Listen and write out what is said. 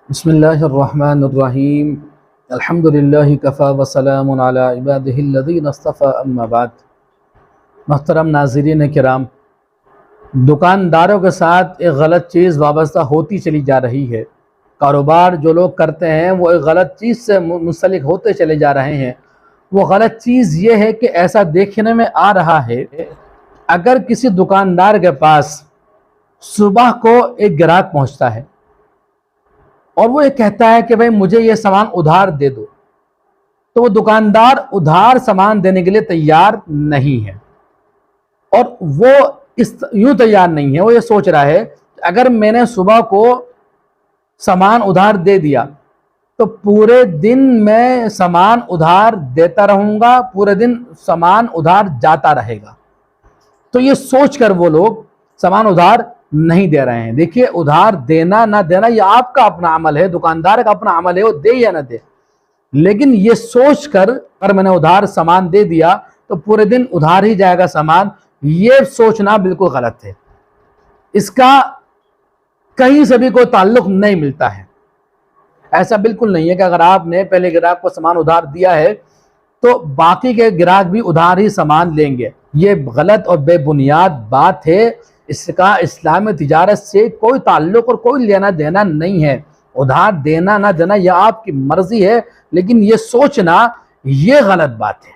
بسم اللہ الرحمن الرحیم الحمدللہ کفا وسلام علی عبادہ الذین اصطفی اما بعد۔ محترم ناظرین کرام، دکانداروں کے ساتھ ایک غلط چیز وابستہ ہوتی چلی جا رہی ہے۔ کاروبار جو لوگ کرتے ہیں وہ ایک غلط چیز سے منسلک ہوتے چلے جا رہے ہیں۔ وہ غلط چیز یہ ہے کہ ایسا دیکھنے میں آ رہا ہے، اگر کسی دکاندار کے پاس صبح کو ایک گراہک پہنچتا ہے اور وہ یہ کہتا ہے کہ بھئی مجھے یہ سامان ادھار دے دو، تو وہ دکاندار ادھار سامان دینے کے لیے تیار نہیں ہے، اور وہ یوں تیار نہیں ہے، وہ یہ سوچ رہا ہے کہ اگر میں نے صبح کو سامان ادھار دے دیا تو پورے دن میں سامان ادھار دیتا رہوں گا، پورے دن سامان ادھار جاتا رہے گا۔ تو یہ سوچ کر وہ لوگ سامان ادھار نہیں دے رہے ہیں۔ دیکھیے، ادھار دینا نہ دینا یہ آپ کا اپنا عمل ہے، دکاندار کا اپنا عمل ہے، وہ دے یا نہ دے، لیکن یہ سوچ کر اگر میں نے ادھار سامان دے دیا تو پورے دن ادھار ہی جائے گا سامان، یہ سوچنا بالکل غلط ہے۔ اس کا کہیں سے بھی کوئی تعلق نہیں ملتا ہے۔ ایسا بالکل نہیں ہے کہ اگر آپ نے پہلے گراہک کو سامان ادھار دیا ہے تو باقی کے گراہک بھی ادھار ہی سامان لیں گے۔ یہ غلط اور بے بنیاد بات ہے۔ اس کا اسلامی تجارت سے کوئی تعلق اور کوئی لینا دینا نہیں ہے۔ ادھار دینا نہ دینا یہ آپ کی مرضی ہے، لیکن یہ سوچنا یہ غلط بات ہے۔